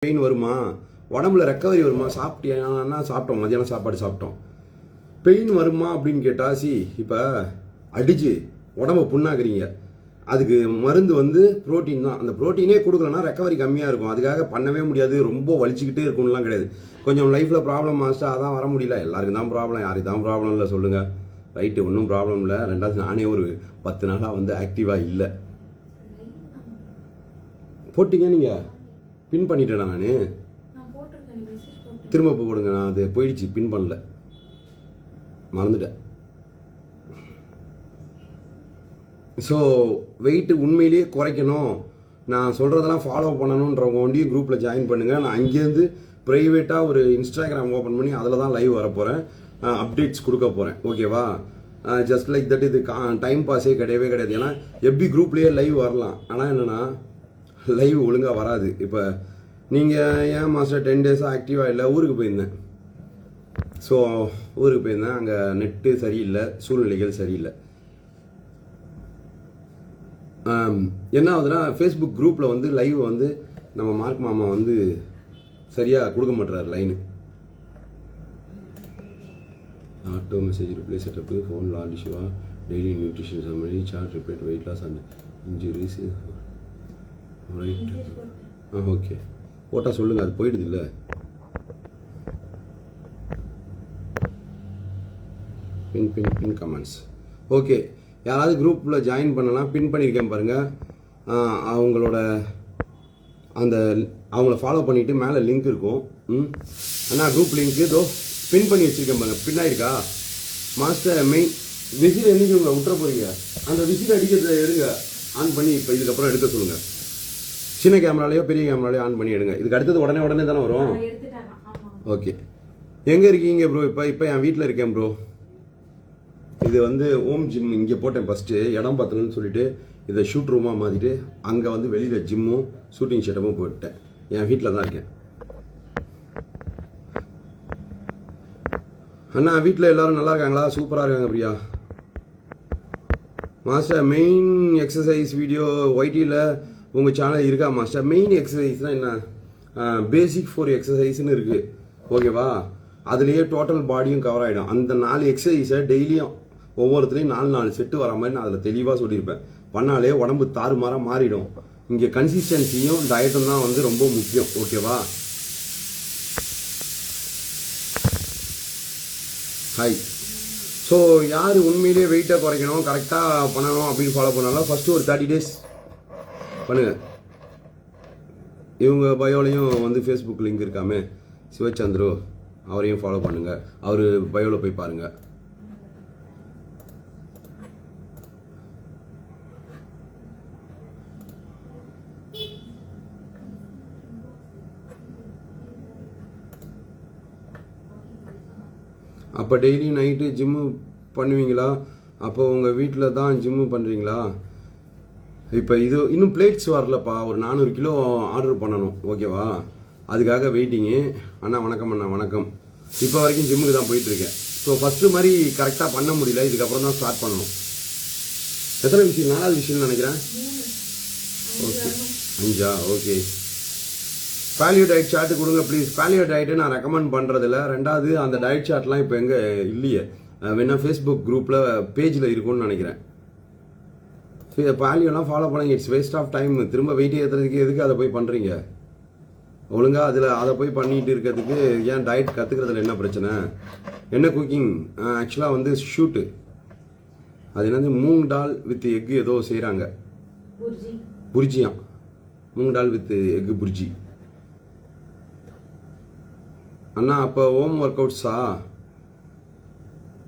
Pain வருமா, உடம்புல recovery வருமா, சாப்பிட்டியானா சாப்பிட்டோம், மதியானம் சாப்பாடு சாப்பிட்டோம், பெயின் வருமா அப்படின்னு கேட்டால் இப்போ அடிச்சு உடம்பை புண்ணாக்குறீங்க, அதுக்கு மருந்து வந்து ப்ரோட்டீன் தான். அந்த ப்ரோட்டீனே கொடுக்கலன்னா ரெக்கவரி கம்மியாக இருக்கும். அதுக்காக பண்ணவே முடியாது, ரொம்ப வலிச்சுக்கிட்டே இருக்கும்லாம் கிடையாது. கொஞ்சம் லைஃப்பில் ப்ராப்ளம் ஆச்சுட்டா அதான் வர முடியல, எல்லாருக்கும் தான் ப்ராப்ளம், யாருக்கு தான் ப்ராப்ளம் இல்லை சொல்லுங்கள். ரைட்டு, ஒன்றும் ப்ராப்ளம் இல்லை. ரெண்டாவது நானே ஒரு 10 நாளாக வந்து ஆக்டிவாக இல்லை. போட்டிங்க நீங்கள் பின் பண்ணிட்டேனா நான் திரும்ப போடுங்க. நான் அது போயிடுச்சு, பின் பண்ணல, மறந்துட்டேன். ஸோ வெயிட்டு உண்மையிலேயே குறைக்கணும், நான் சொல்கிறதெல்லாம் ஃபாலோ பண்ணணுன்றவங்க ஒண்டியும் குரூப்பில் ஜாயின் பண்ணுங்கள். நான் அங்கேருந்து ப்ரைவேட்டாக ஒரு இன்ஸ்டாகிராம் ஓப்பன் பண்ணி அதில் தான் லைவ் வரப்போகிறேன், அப்டேட்ஸ் கொடுக்க போகிறேன். ஓகேவா? Just like that. இது டைம் பாஸே கிடையவே கிடையாது. ஏன்னா எப்படி குரூப்லேயே லைவ் வரலாம், ஆனால் என்னென்னா லைவ் ஒழுங்காக வராது. இப்போ நீங்கள் ஏன் மாஸ்டர் 10 டேஸாக ஆக்டிவாக இல்லை? ஊருக்கு போயிருந்தேன். ஸோ ஊருக்கு போயிருந்தேன், அங்கே நெட்டு சரியில்லை, சூழ்நிலைகள் சரியில்லை. என்ன ஆகுதுன்னா ஃபேஸ்புக் குரூப்பில் வந்து லைவ் வந்து நம்ம மார்க் மாமா வந்து சரியாக கொடுக்க மாட்டுறாரு line. Auto message reply setup, phone லால் இஷ்யூவா, டெய்லி நியூட்ரிஷன் சம்மரி, சார்ட் ரிப்பேட், weight loss and injuries. Right, okay, போட்டால் சொல்லுங்கள், அது போயிடுது இல்லை. பின் பின் பின் கமெண்ட்ஸ். ஓகே, யாராவது குரூப்பில் ஜாயின் பண்ணலாம், பின் பண்ணியிருக்கேன் பாருங்கள். அவங்களோட அந்த அவங்கள ஃபாலோ பண்ணிவிட்டு மேலே லிங்க் இருக்கும். அண்ணா குரூப் லிங்க்கு இதோ பின் பண்ணி வச்சுருக்கேன் பாருங்கள். பின்னாயிருக்கா மாஸ்டர் மெயின் விசில் என்றைக்கு உங்களை விட்டுற போகிறீங்க, அந்த விசில் அடிக்கிறத எடுங்க, ஆன் பண்ணி இப்போ இதுக்கப்புறம் எடுக்க சொல்லுங்கள். சின்ன கேமராலையோ பெரிய கேமராலையோ ஆன் பண்ணி எடுங்க. இதுக்கு அடுத்தது உடனே தானே வரும். ஓகே, எங்கே இருக்கீங்க ப்ரோ? இப்போ என் வீட்டில் இருக்கேன் ப்ரோ. இது வந்து ஓம் ஜிம் இங்கே போட்டேன் ஃபஸ்ட்டு, இடம் பார்த்தலன்னு சொல்லிட்டு இதை ஷூட் ரூமாக மாற்றிட்டு அங்கே வந்து வெளியில் ஜிம்மும் ஷூட்டிங் செட்டப்பும் போட்டேன். என் வீட்டில் தான் இருக்கேன். அண்ணா வீட்டில் எல்லோரும் நல்லா இருக்காங்களா? சூப்பராக இருக்காங்க Priya. Master main exercise video ஒய்டியில் உங்கள் சேனல் இருக்கா மாஸ்டர்? மெயின் எக்ஸசைஸ்னால் என்ன? பேசிக் 4 எக்ஸசைஸ்னு இருக்குது. ஓகேவா? அதுலேயே டோட்டல் பாடியும் கவர் ஆகிடும். அந்த 4 எக்ஸசைஸை டெய்லியும் ஒவ்வொருத்துலேயும் 4 செட்டு வர மாதிரி நான் அதில் தெளிவாக சொல்லியிருப்பேன். பண்ணாலே உடம்பு தாறுமாறாக மாறிடும். இங்கே கன்சிஸ்டன்சியும் டயட்டும் தான் வந்து ரொம்ப முக்கியம். ஓகேவா? ஹாய். ஸோ யார் உண்மையிலேயே வெயிட்டை குறைக்கணும், கரெக்டாக பண்ணணும் அப்படின்னு ஃபாலோ பண்ணாலும் ஃபஸ்ட்டு ஒரு 30 டேஸ் பண்ணுங்கள். இவங்க பயோலையும் வந்து ஃபேஸ்புக் லிங்க் இருக்காமே, சிவச்சந்திரு, அவரையும் ஃபாலோ பண்ணுங்கள். அவர் பயோவில் போய் பாருங்கள். அப்போ டெய்லி நைட்டு ஜிம்மு பண்ணுவீங்களா? அப்போ உங்கள் வீட்டில் தான் ஜிம்மு பண்ணுறீங்களா? இப்போ இது இன்னும் பிளேட்ஸ் வரலப்பா, ஒரு 400 கிலோ ஆர்டர் பண்ணணும். ஓகேவா? அதுக்காக வெயிட்டிங்கு. அண்ணா வணக்கம். அண்ணா வணக்கம். இப்போ வரைக்கும் ஜிம்முக்கு தான் போயிட்டுருக்கேன். ஸோ ஃபஸ்ட்டு மாதிரி கரெக்டாக பண்ண முடியல, இதுக்கப்புறம் தான் ஸ்டார்ட் பண்ணணும். எத்தனை விஷயம்? 4வது விஷயம்னு நினைக்கிறேன். ஓகே, 5ஆ? ஓகே. பேலியோ டயட் சார்ட்டு கொடுங்க ப்ளீஸ். பேலியோ டயட்டு நான் ரெக்கமெண்ட் பண்ணுறதில்ல. ரெண்டாவது அந்த டயட் சார்ட்லாம் இப்போ எங்கே இல்லையே, வேணா ஃபேஸ்புக் குரூப்பில் பேஜில் இருக்கும்னு நினைக்கிறேன். பேலியோலாம் ஃபாலோ பண்ணுங்க, இட்ஸ் வேஸ்ட் ஆஃப் டைம். திரும்ப வெயிட் ஏற்றுறதுக்கு எதுக்கு அதை போய் பண்ணுறீங்க? ஒழுங்காக அதை போய் பண்ணிகிட்டு இருக்கிறதுக்கு ஏன் டயட் கற்றுக்கிறதுல என்ன பிரச்சனை? என்ன குக்கிங்? ஆக்சுவலாக வந்து ஷூட்டு, அது என்னது மூங் டால் வித் எக்கு ஏதோ செய்கிறாங்க, புர்ஜியா, மூங் டால் வித் எக்கு புர்ஜி. அண்ணா அப்போ ஹோம் ஒர்க் அவுட்ஸா?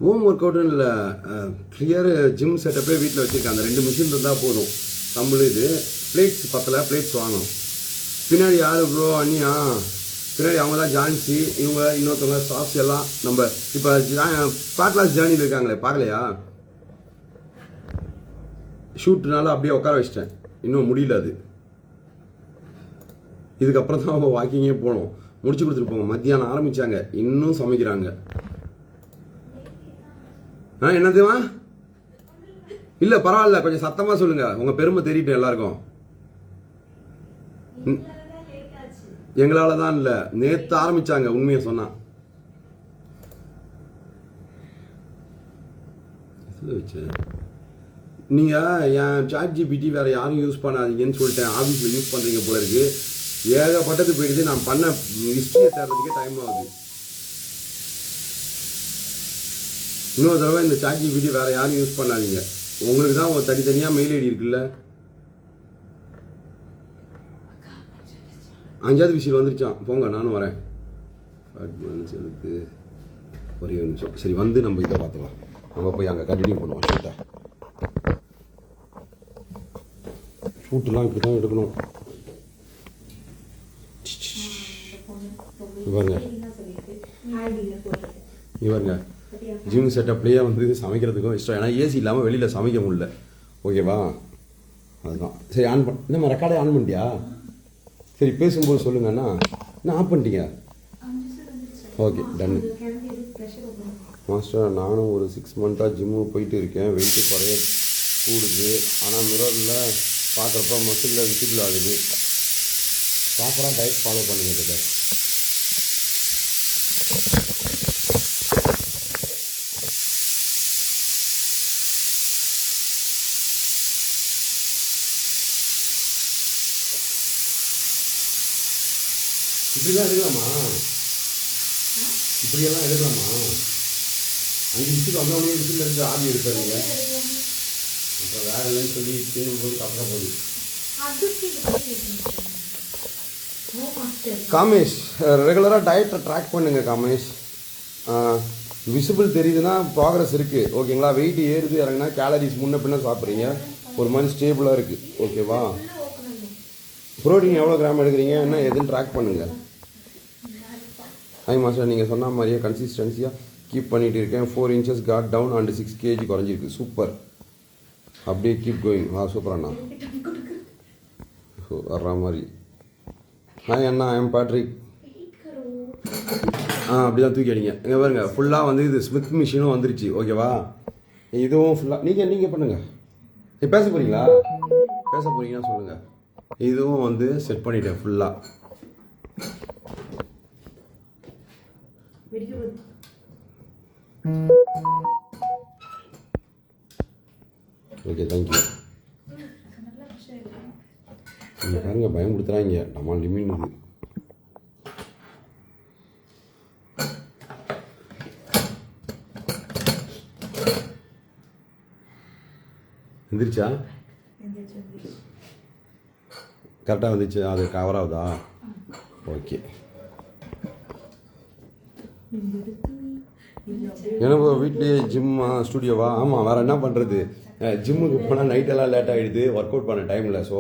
ஹோம் ஒர்க் அவுட்டுன்னு இல்லை, கிளியர் ஜிம் செட்டப்பே வீட்டில் வச்சுருக்கேன். அந்த 2 மிஷின் இருந்தால் போதும். தம்பிள் இது பிளேட்ஸ் பத்தலை, பிளேட்ஸ் வாங்கணும். பின்னாடி யார் ப்ரோ? அண்ணியா? பின்னாடி அவங்க தான் ஜான்சி, இவங்க இன்னொருத்தவங்க ஸ்டாஃப்ஸ் எல்லாம். நம்ம இப்போ ஃபேட் லாஸ் ஜேர்னியில் இருக்காங்களே, பார்க்கலையா? ஷூட்னால அப்படியே உட்கார வச்சிட்டேன், இன்னும் முடியல. அது இதுக்கப்புறம் தான் அவங்க வாக்கிங்கே போகணும். முடிச்சு கொடுத்துட்டு போங்க. மத்தியானம் ஆரம்பித்தாங்க, இன்னும் சமைக்கிறாங்க. என்னதுவா? இல்லை பரவாயில்ல, கொஞ்சம் சத்தமாக சொல்லுங்கள், உங்கள் பெருமை தெரியட்டும் எல்லாருக்கும். எங்களால் தான் இல்லை, நேற்று ஆரம்பித்தாங்க உண்மையை சொன்னான். வச்சேன் நீங்கள் என் ChatGPT வேறு யாரும் யூஸ் பண்ணாதீங்கன்னு சொல்லிட்டேன். ஆஃபீஸில் யூஸ் பண்ணுறீங்க போல இருக்குது. ஏகப்பட்டது போயிடுது. நான் பண்ண ஹிஸ்ட்ரியை தேடுறதுக்கே டைம் ஆகுது. இன்னொரு தடவை இந்த ChatGPT வேறு யாரும் யூஸ் பண்ணாதீங்க. உங்களுக்கு தான் ஒரு தனித்தனியாக மெயில் ஐடி இருக்குல்ல. 5வது விஷயம் வந்துருச்சான். போங்க, நானும் வரேன். ஒரே ஒரு நிமிஷம். சரி, வந்து நம்ம இதை பார்த்துக்கலாம். நம்ம போய் அங்கே கண்டினியூ பண்ணுவோம். ஷூட்டெலாம் இப்படி தான் எடுக்கணும். இவருங்க இவருங்க ஜிம் செட்டப்லேயே வந்து சமைக்கிறதுக்கும் இஷ்டம். ஏன்னா ஏசி இல்லாமல் வெளியில் சமைக்க முடியல. ஓகேவா? அதுதான். சரி, ஆன் நம்ம ரெக்கார்டே ஆன் பண்ணிட்டியா? சரி, பேசும்போது சொல்லுங்கண்ணா. என்ன ஆஃப் பண்ணிட்டீங்க? Okay, ton. மாஸ்டர், நானும் ஒரு 6 மந்த்தாக ஜிம்மு போயிட்டு இருக்கேன். வெயிட்டு குறைய கூடுது. ஆனால் மிரரில் பார்க்குறப்ப மசிலில் விசிபிள் ஆகுது. ப்ராப்பராக டயட் ஃபாலோ பண்ணுங்க சார். இப்படிலாம் எடுக்கலாமா? இப்படியெல்லாம் எடுக்கலாமா? 5 நிமிஷத்துக்கு வந்தவொடனே விசில் இருந்து ஆவி எடுப்பாருங்க. அப்புறம் வேற இல்லைன்னு சொல்லி தீனும்போது கப்பட போகுது. காமேஷ், ரெகுலராக டயட்டை ட்ராக் பண்ணுங்க காமேஷ். விசிபிள் தெரியுதுன்னா ப்ராக்ரஸ் இருக்குது. ஓகேங்களா? வெயிட் ஏறுது இறங்குனா கேலரிஸ் முன்ன பின்ன சாப்பிட்றீங்க. ஒரு மாதிரி ஸ்டேபிளாக இருக்குது. ஓகேவா? ப்ரோட்டீன் எவ்வளோ கிராம் எடுக்கிறீங்க என்ன எதுன்னு ட்ராக் பண்ணுங்கள். ஹாய் மாஸ்டர், நீங்கள் சொன்ன மாதிரியே கன்சிஸ்டன்சியாக கீப் பண்ணிகிட்டு இருக்கேன். 4 inches cut down and 6 kg குறைஞ்சிருக்கு. சூப்பர். அப்படியே கீப் கோயிங். சூப்பர் அண்ணா. வர்ற மாதிரி. ஹாய் அண்ணா, ஐம் பேட்ரிக். அப்படி தான் தூக்கி அடிங்க. இங்கே பாருங்க, ஃபுல்லாக வந்து இது ஸ்மித் மிஷினும் வந்துருச்சு. ஓகேவா? இதுவும் ஃபுல்லாக நீங்கள் பண்ணுங்கள். பேச போகிறீங்களா? பேச போகிறீங்கன்னா சொல்லுங்கள். இதுவும் வந்து செட் பண்ணிட்டேன் ஃபுல்லாக. Okay, thank you. நீங்கள் பாருங்க, பயம் கொடுத்துறாங்க. நம்ம லிமிட் இது. எந்திரிச்சா? கரெக்டாக வந்துச்சு. அது கவர் ஆகுதா? ஓகே. எனக்கு வீட்லேயே ஜிம்மா ஸ்டுடியோவா? ஆமாம், வேறு என்ன பண்ணுறது? ஜிம்முக்கு போனால் நைட்டெல்லாம் லேட் ஆகிடுது ஒர்க் அவுட் பண்ண டைமில். ஸோ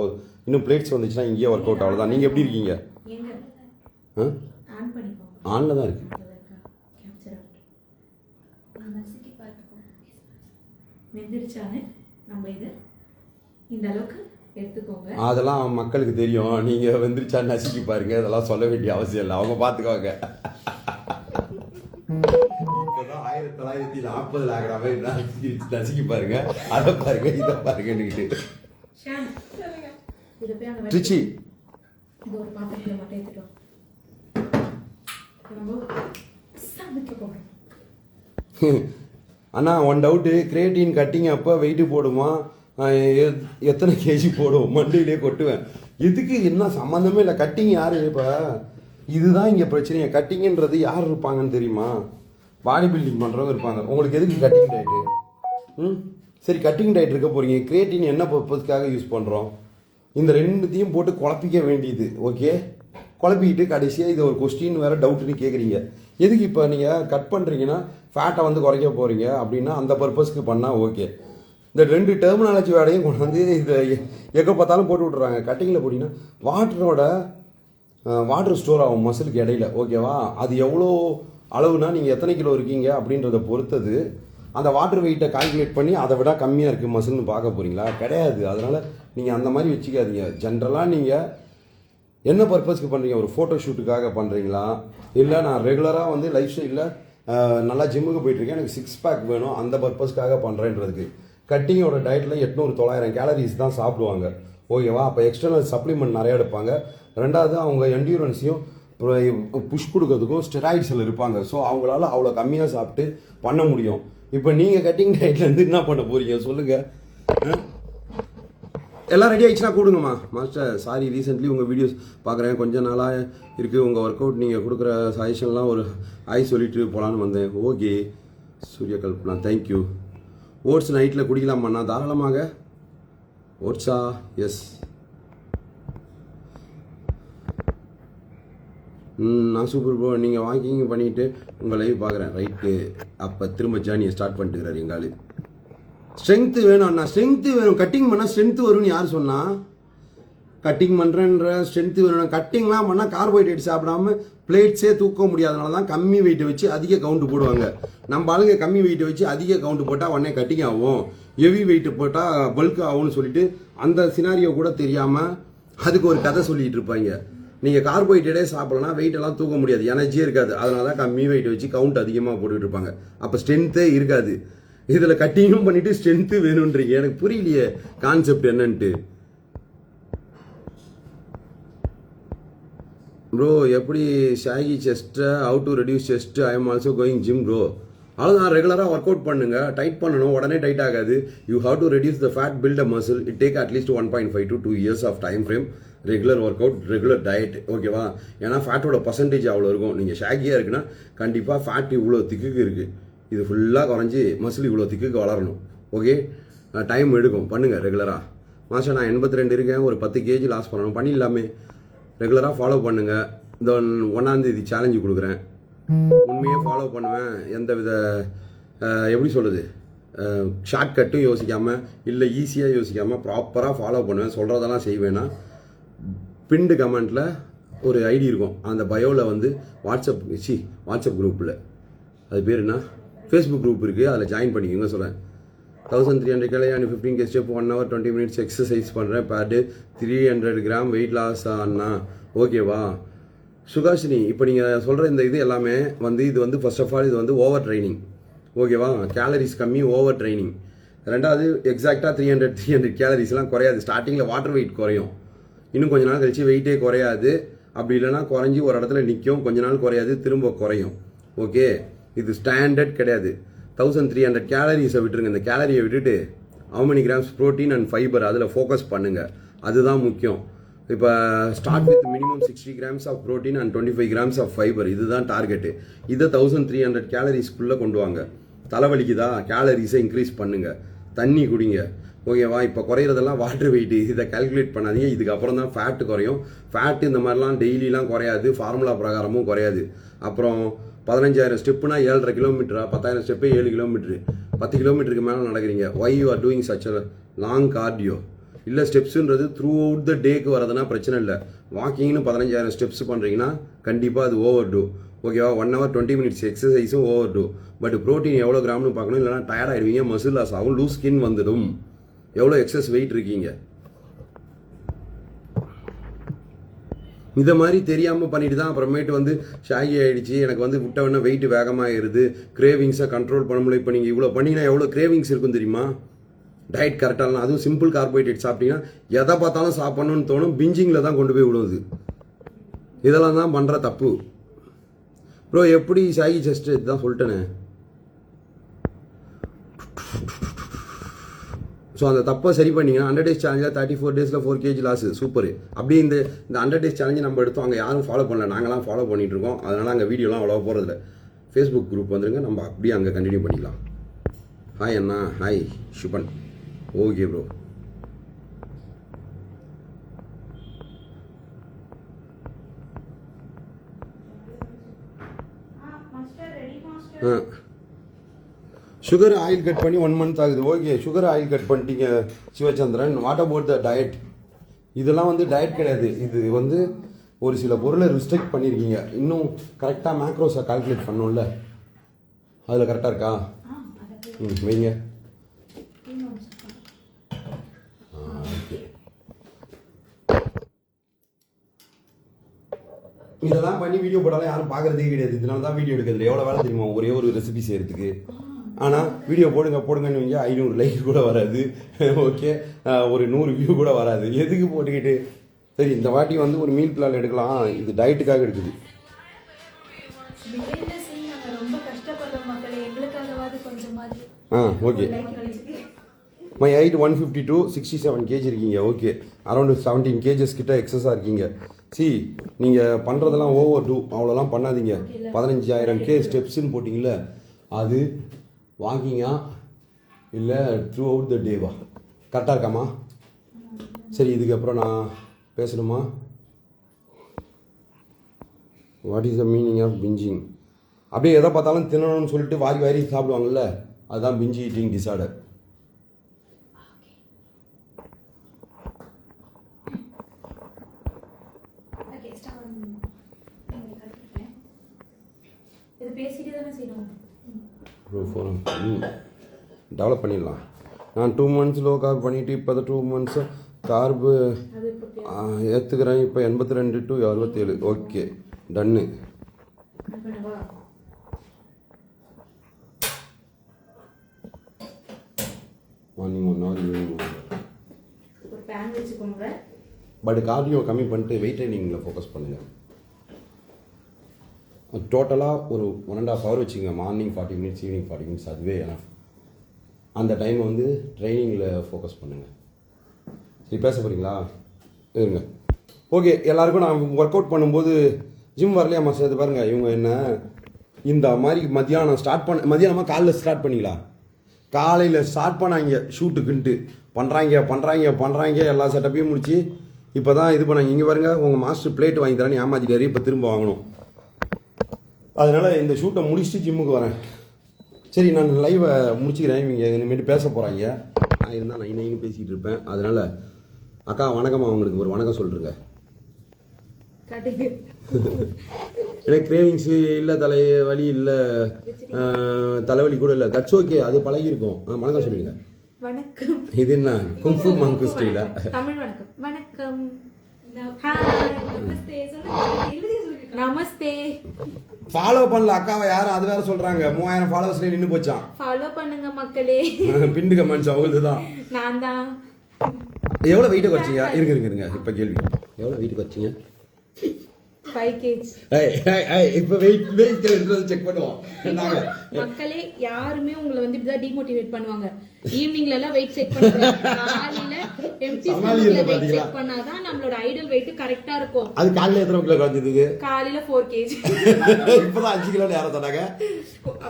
இன்னும் பிளேட்ஸ் வந்துச்சுன்னா இங்கேயே ஒர்க் அவுட். அவ்வளோதான். நீங்கள் எப்படி இருக்கீங்க? ஆனில் தான் இருக்கு. அதெல்லாம் மக்களுக்கு தெரியும். நீங்கள் வெந்திரிச்சா நசுக்கி பாருங்க. அதெல்லாம் சொல்ல வேண்டிய அவசியம் இல்லை. அவங்க பார்த்துக்குவாங்க. 1940 ஆகிற மாதிரி நசுக்கி பாருங்க. அதை பாருங்க, இதை பாருங்க. ட்ரிச்சி அண்ணா, ஒன் டவுட்டு. கிரியேட்டின் கட்டிங் அப்போ வெயிட்டு போடுமா? எத்தனை கேஜி போடும்? மண்டையிலே கொட்டுவேன். இதுக்கு என்ன சம்மந்தமே இல்லை. கட்டிங் யார்? இப்போ இதுதான் இங்கே பிரச்சனையே. கட்டிங்கன்றது யார் இருப்பாங்கன்னு தெரியுமா? பாடி பில்டிங் பண்ணுறவங்க இருப்பாங்க. உங்களுக்கு எதுக்கு கட்டிங் டயட்டு? சரி, கட்டிங் டயட் இருக்க போகிறீங்க. கிரியேட்டின் என்ன பர்பஸ்க்காக யூஸ் பண்ணுறோம்? இந்த ரெண்டுத்தையும் போட்டு குழப்பிக்க வேண்டியது. ஓகே, குழப்பிக்கிட்டு கடைசியாக இது ஒரு கொஸ்டின் வேறு டவுட்டுன்னு கேட்குறீங்க. எதுக்கு இப்போ நீங்கள் கட் பண்ணுறீங்கன்னா ஃபேட்டை வந்து குறைக்க போகிறீங்க அப்படின்னா அந்த பர்பஸ்க்கு பண்ணால் ஓகே. இந்த 2 டெர்மினாலஜி வேடையும் கொண்டு வந்து இதை எங்கே பார்த்தாலும் போட்டு விட்றாங்க. கட்டிங்கில் போட்டிங்கன்னா வாட்டர் ஸ்டோர் ஆகும் மசிலுக்கு இடையில. ஓகேவா? அது எவ்வளோ அளவுனா நீங்கள் எத்தனை கிலோ இருக்கீங்க அப்படின்றத பொறுத்தது. அந்த வாட்டர் வெயிட்டை கால்குலேட் பண்ணி அதை விட கம்மியாக இருக்குது மசில்னு பார்க்க போகிறீங்களா? கிடையாது. அதனால் நீங்கள் அந்த மாதிரி வச்சுக்காதீங்க. ஜென்ரலாக நீங்கள் என்ன பர்பஸ்க்கு பண்ணுறீங்க? ஒரு ஃபோட்டோ ஷூட்டுக்காக பண்ணுறீங்களா? இல்லை நான் ரெகுலராக வந்து லைஃப் ஸ்டைலில் நல்லா ஜிம்முக்கு போயிட்டுருக்கேன், எனக்கு 6 பேக் வேணும், அந்த பர்பஸ்க்காக பண்ணுறேன்றதுக்கு. கட்டிங்கோட டயட்டில் 800-900 கேலரிஸ் தான் சாப்பிடுவாங்க. ஓகேவா? அப்போ எக்ஸ்டர்னல் சப்ளிமெண்ட் நிறையா எடுப்பாங்க. ரெண்டாவது அவங்க என்டியூரன்ஸையும் புஷ் கொடுக்கறதுக்கும் ஸ்டெராய்ட்ஸில் இருப்பாங்க. ஸோ அவங்களால அவ்வளோ கம்மியாக சாப்பிட்டு பண்ண முடியும். இப்போ நீங்கள் கட்டிங் டயட்லேருந்து என்ன பண்ண போகிறீங்க சொல்லுங்கள். எல்லாம் ரெடி ஆகிடுச்சுன்னா கொடுங்கம்மா. மாஸ்டர் சாரி ரீசெண்ட்லி உங்கள் வீடியோஸ் பார்க்குறேன், கொஞ்சம் நாளாக இருக்குது உங்கள் ஒர்க் அவுட் நீங்கள் கொடுக்குற சஜஷன்லாம் ஒரு சொல்லிட்டு போகலான்னு வந்தேன். Okay Surya Kalpana thank you. Oats நைட்டில் குடிக்கலாமாண்ணா? தாராளமாக. ஓட்ஸா? எஸ். நான் சூப்பர் ப்ரோ. நீங்கள் வாக்கிங் பண்ணிவிட்டு உங்கள் லைவ் பார்க்குறேன். ரைட்டு. அப்போ திரும்ப ஜேர்னியை ஸ்டார்ட் பண்ணிட்டுக்கிறார் எங்காலு. ஸ்ட்ரென்த்து வேணும் அண்ணா, ஸ்ட்ரென்த்து வேணும். கட்டிங் பண்ணால் ஸ்ட்ரென்த்து வரும்னு யார் சொன்னால்? கட்டிங் பண்ணுறேன்ற ஸ்ட்ரென்த்து வேணும். கட்டிங்லாம் பண்ணால் கார்போஹைட்ரேட் சாப்பிடாம பிளேட்ஸே தூக்க முடியாதனால தான் கம்மி வெயிட்டை வச்சு அதிக கவுண்ட் போடுவாங்க. நம்ம ஆளுங்க கம்மி வெயிட்டை வச்சு அதிக கவுண்ட் போட்டால் உடனே கட்டிங் ஆகும், ஹெவி வெயிட்டு போட்டால் பல்க் ஆகும்னு சொல்லிட்டு அந்த சினாரியோ கூட தெரியாமல் அதுக்கு ஒரு கதை சொல்லிட்டு இருப்பாங்க. நீங்கள் கார்போஹைட்ரேட்டே சாப்பிடலாம், வெயிட்டெல்லாம் தூக்க முடியாது, எனர்ஜியே இருக்காது. அதனால தான் கம்மி வெயிட்டை வச்சு கவுண்ட் அதிகமாக போட்டுக்கிட்டு இருப்பாங்க. அப்போ ஸ்ட்ரென்த்தே இருக்காது. இதில் கட்டிங்கும் பண்ணிவிட்டு ஸ்ட்ரென்த்து வேணுன்றீங்க. எனக்கு புரியலையே கான்செப்ட் என்னன்ட்டு. ப்ரோ எப்படி ஷாகி செஸ்ட்டை how to reduce chest? I am also going gym bro. அவ்வளோதான், ரெகுலராக ஒர்க் அவுட் பண்ணுங்கள். டைட் பண்ணணும், உடனே டைட் ஆகாது. You have to reduce the fat, build a muscle. It take at least 1.5 to 2 years of time frame. Regular workout, regular diet, ஓகேவா? ஏன்னா ஃபேட்டோட percentage அவ்வளோ இருக்கும். நீங்கள் ஷாகியாக இருக்குன்னா கண்டிப்பாக ஃபேட் இவ்வளோ திக்குக்கு இருக்குது, இது ஃபுல்லாக குறைஞ்சி மசில் இவ்வளோ திக்குக்கு வளரணும். ஓகே, டைம் எடுக்கும், பண்ணுங்கள் ரெகுலராக. மாதம் நான் 82 இருக்கேன், ஒரு 10 kg லாஸ் பண்ணணும், பண்ணிடலாமே. ரெகுலராக ஃபாலோ பண்ணுங்கள். இந்த 1ஆம் தேதி சேலஞ்சு கொடுக்குறேன். உண்மையே ஃபாலோ பண்ணுவேன். எந்த வித எப்படி சொல்கிறது, ஷார்ட்கட்டும் யோசிக்காமல் இல்லை ஈஸியாக யோசிக்காமல் ப்ராப்பராக ஃபாலோ பண்ணுவேன். சொல்கிறதெல்லாம் செய்வேன்னா பின்டு கமெண்ட்டில் ஒரு ஐடி இருக்கும், அந்த பயோவில் வந்து வாட்ஸ்அப் குரூப்பில் அது பேர் என்ன, ஃபேஸ்புக் குரூப் இருக்குது, அதில் ஜாயின் பண்ணிக்கோங்க. சொல்கிறேன் 1300 கலையா 15 ஸ்டெப் 1 hour 20 minutes எக்ஸசைஸ் பண்ணுறேன். பேர் டே 300 grams வெயிட் லாஸ் அண்ணா. ஓகேவா சுகாஷினி? இப்போ நீங்கள் சொல்கிற இந்த இது எல்லாமே வந்து இது வந்து ஃபர்ஸ்ட் ஆஃப் ஆல் இது வந்து ஓவர் ட்ரைனிங். ஓகேவா, கேலரிஸ் கம்மி, ஓவர் ட்ரைனிங். ரெண்டாவது எக்ஸாக்டாக 300 கேலரிஸ்லாம் குறையாது. ஸ்டார்டிங்கில் வாட்டர் வெயிட் குறையும், இன்னும் கொஞ்ச நாள் கழிச்சு வெயிட்டே குறையாது. அப்படி இல்லைனா குறைஞ்சி ஒரு இடத்துல நிற்கும், கொஞ்ச நாள் குறையாது, திரும்ப குறையும். ஓகே, இது ஸ்டாண்டர்ட் கிடையாது. 1300 கேலரிஸை விட்டுருங்க. இந்த கேலரியை விட்டுட்டு how many grams protein and fibre அதில் ஃபோக்கஸ் பண்ணுங்கள், அதுதான் முக்கியம். இப்போ start with minimum 60 grams of protein and 25 grams of fibre, இதுதான் டார்கெட்டு. இதை 1300 கேலரிஸ்க்குள்ளே கொண்டு வாங்க. தலைவலிக்குதா, கேலரிஸை இன்க்ரீஸ் பண்ணுங்கள், தண்ணி குடிங்க. ஓகேவா, இப்போ குறையிறதெல்லாம் வாட்டர் வெயிட்டு, இதை கால்குலேட் பண்ணாதீங்க. இதுக்கப்புறம் தான் ஃபேட்டு குறையும். ஃபேட்டு இந்த மாதிரிலாம் டெய்லிலாம் குறையாது, ஃபார்முலா பிரகாரமும் குறையாது. அப்புறம் 15000 ஸ்டெப்புனா 7.5 கிலோமீட்டரா, 10000 ஸ்டெப்பே 7 கிலோமீட்டரு, 10 கிலோமீட்டருக்கு மேலே நடக்கிறீங்க. Why you are doing such long cardio? இல்லை ஸ்டெப்ஸுன்றது த்ரூ அவுட் த டேக்கு வரதுனா பிரச்சனை இல்லை. வாக்கிங்னு 15000 ஸ்டெப்ஸ் பண்ணுறீங்கன்னா கண்டிப்பாக அது ஓவர் டூ. ஓகேவா, 1 hour 20 minutes எக்ஸசைஸும் ஓவர் டூ. பட் ப்ரோட்டீன் எவ்வளோ கிராம்னு பார்க்கணும், இல்லைனா டயர்ட் ஆகிடுவீங்க, மசில் லாஸ் ஆகும், லூஸ் ஸ்கின் வந்துடும். எவ்வளோ எக்ஸஸ் வெயிட் இருக்கீங்க, இதை மாதிரி தெரியாமல் பண்ணிட்டு தான் அப்புறமேட்டு வந்து ஷாகி ஆகிடுச்சு, எனக்கு வந்து விட்டவொன்னே வெயிட் வேகமாகிடுது, கிரேவிங்ஸை கண்ட்ரோல் பண்ண முடியல. இப்போ நீங்கள் இவ்வளோ பண்ணிங்கன்னா எவ்வளோ கிரேவிங்ஸ் இருக்கும் தெரியுமா? டயட் கரெக்டாக, அதுவும் சிம்பிள் கார்போஹைட்ரேட் சாப்பிட்டீங்கன்னா எதை பார்த்தாலும் சாப்பிட்ணுன்னு தோணும், பிஞ்சிங்கில் தான் கொண்டு போய் விடுவது. இதெல்லாம் தான் பண்ணுற தப்பு. ப்ரோ எப்படி ஷாகி செஸ்ட் இதுதான் சொல்லிட்டேனே. ஸோ அந்த தப்பை சரி பண்ணிங்கன்னா 100 days சேலஞ்சில் 34 days 4 kg லாஸ், சூப்பர். அப்படியே இந்த 100 days சேலஞ்சு நம்ம எடுத்தோம், அங்கே யாரும் ஃபாலோ பண்ணல, நாங்களாம் ஃபாலோ பண்ணிகிட்டு இருக்கோம். அதனால் அங்கே வீடியோலாம் அவ்வளோ போகிறதில்ல. ஃபேஸ்புக் குரூப் வந்துருங்க, நம்ம அப்படியே அங்கே கண்டினியூ பண்ணிக்கலாம். ஹாய் அண்ணா, hi Shubhan. Okay bro. Sugar oil cut பண்ணி 1 month ஆகுது. ஓகே, சுகர் ஆயில் கட் பண்ணிட்டீங்க Sivachandran. What about the diet? இதெல்லாம் வந்து டயட் கிடையாது, இது வந்து ஒரு சில பொருளை ரிஸ்ட்ரிக்ட் பண்ணியிருக்கீங்க. இன்னும் கரெக்டாக மேக்ரோஸை கால்குலேட் பண்ணணும்ல, அதில் கரெக்டாக இருக்கா? வைங்க. ஓகே, இதெல்லாம் பண்ணி வீடியோ போட்டாலும் யாரும் பார்க்குறதே கிடையாது. இதனால தான் வீடியோ எடுக்கிறது. எவ்வளோ வேலை தெரியுமா ஒரே ஒரு ரெசிபி செய்கிறதுக்கு? ஆனால் வீடியோ போடுங்கன்னு வைங்க, 500 லைக் கூட வராது. ஓகே, ஒரு 100 வியூ கூட வராது. எதுக்கு போட்டுக்கிட்டு சரி இந்த வாட்டி வந்து ஒரு மீல் பிளான் எடுக்கலாம், இது டயட்டுக்காக எடுக்குது. ரொம்ப கஷ்டப்படுறோம் மக்களே, எங்களுக்காகவாது கொஞ்சமாவது. ஓகே. மை ஹைட் 152, 67 kg இருக்கீங்க. ஓகே, அரௌண்ட் 17 kgs கிட்ட எக்ஸஸாக இருக்கீங்க. சி நீங்கள் பண்ணுறதெல்லாம் ஓவர் டூ, அவ்வளோலாம் பண்ணாதீங்க. 15,000 K ஸ்டெப்ஸுன்னு போட்டிங்களே, அது வாக்கிங்கா இல்லை த்ரூ அவுட் த டேவா? கரெக்டாக இருக்காமா? சரி, இதுக்கப்புறம் நான் பேசணுமா? What is the meaning of pinching? அப்படியே எதை பார்த்தாலும் தின்னணும்னு சொல்லிட்டு வாரி வாரி சாப்பிடுவாங்கல்ல, அதுதான் பிஞ்சி ஈட்டிங் டிஸார்டர். டெவலப் பண்ணிடலாம். நான் 2 months லோ கார்ப் பண்ணிவிட்டு இப்போ 2 months கார்பு ஏற்றுக்கிறேன். இப்போ 82 to 67. Okay, ton. Morning 1 hour, evening 1 hour. But cardio கம்மி பண்ணிட்டு வெயிட் ட்ரைனிங்கில் ஃபோக்கஸ் பண்ணுங்கள். டோட்டலாக ஒரு 1.5 hour வச்சுக்கோங்க. மார்னிங் 40 minutes, ஈவினிங் 40 minutes, அதுவே எனஃப். அந்த டைமை வந்து ட்ரைனிங்கில் ஃபோக்கஸ் பண்ணுங்கள். சரி, பேச போகிறீங்களா? இருங்க. ஓகே, எல்லாருக்கும் நான் ஒர்க் அவுட் பண்ணும்போது ஜிம் வரலையாம்மா சார்? இது பாருங்கள், இவங்க என்ன இந்த மாதிரி மத்தியானமாக காலையில் ஸ்டார்ட் பண்ணிங்களா? காலையில் ஸ்டார்ட் பண்ணாங்க ஷூட்டுக்குன்ட்டு பண்ணுறாங்க எல்லா செட்டப்பையும் முடிச்சு இப்போ தான் இது பண்ணாங்க. இங்கே பாருங்க, உங்கள் மாஸ்டர் பிளேட் வாங்கி தரேன்னு ஏமாத்திட்டாரு, இப்போ திரும்ப வாங்கணும். அதனால் இந்த ஷூட்டை முடிச்சுட்டு ஜிம்முக்கு வரேன். சரி, நான் லைவை முடிச்சுக்கிறேன். இவங்க இனிமேட்டு பேச போகிறாங்க. நான் இருந்தால் நைன்னு பேசிகிட்டு இருப்பேன். அதனால் அக்கா வணக்கம்மா, அவங்களுக்கு ஒரு வணக்கம் சொல்லிருங்க. எனக்கு கிரேவிங்ஸு இல்லை, வலி இல்லை, தலைவலி கூட இல்லை. தட்ஸ் ஓகே, அது பழகிருக்கும். வணக்கம் சொல்லுங்க. வணக்கம். இது என்ன குங்ஃபு மாங்கு ஸ்டைலா? தமிழ் வணக்கம். வணக்கம். நமஸ்தே. ஃபாலோ பண்ணல அக்காவை யாரும், அது வேற சொல்றாங்க. 3000 ஃபாலோவர்ஸ்ல நின்னு போச்சான். ஃபாலோ பண்ணுங்க மக்களே. பிண்டு கமெண்ட்ஸ் அவங்களுதான். நான் தான். எவ்வளவு வெயிட் குறைச்சீங்க? இருங்க இப்ப கேள்வி. எவ்வளவு வெயிட் குறைச்சீங்க? 5 kg. இப்ப வெயிட் செக் பண்ணுவோம். மக்களே, யாருமே உங்களை வந்து இப்படிதான் டிமோட்டிவேட் பண்ணுவாங்க. ஈவினிங்ல எல்லாம் வெயிட் செக் பண்ணுவாங்க. காலையில எம்டி ஸ்டமக்ல வெயிட் செக் பண்ணாதான் நம்மளோட ஐடல் வெயிட் கரெக்ட்டா இருக்கும். அது காலையில எத்தனை கிலோ குறைஞ்சது? காலையில 4 kg. இப்பதான் 5 கிலோ யார சொன்னாங்க?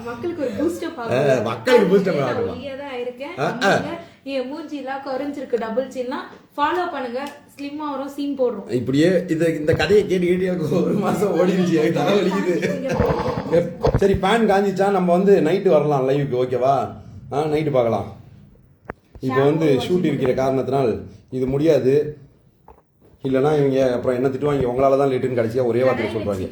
மக்களுக்கு ஒரு பூஸ்ட் அப் ஆகும். மக்களுக்கு பூஸ்ட் அப் ஆகும். நீயேதான் இருக்கேன். என் மூஞ்சிலாம் குறைஞ்சிருக்கு, டபுள் சின்லாம் ஃபாலோ பண்ணுங்க. ஸ்லிம்மா வரும், சீம் போடுறோம். இப்படியே இந்த கதையை கேட்டு எனக்கு 1 மாசம் ஓடிடுச்சு. எனக்கு தலை வலிக்குது. சரி, பேன் காஞ்சிச்சா நம்ம வந்து நைட்டு வரலாம் லைவுக்கு, ஓகேவா? நைட்டு பார்க்கலாம். இப்போ வந்து ஷூட் இருக்கிற காரணத்தினால் இது முடியாது. இல்லைன்னா இவங்க அப்புறம் என்ன திட்டுவாங்க, உங்களால தான் லேட்டுன்னு கடைசியாக ஒரே வார்த்தை சொல்றாங்க.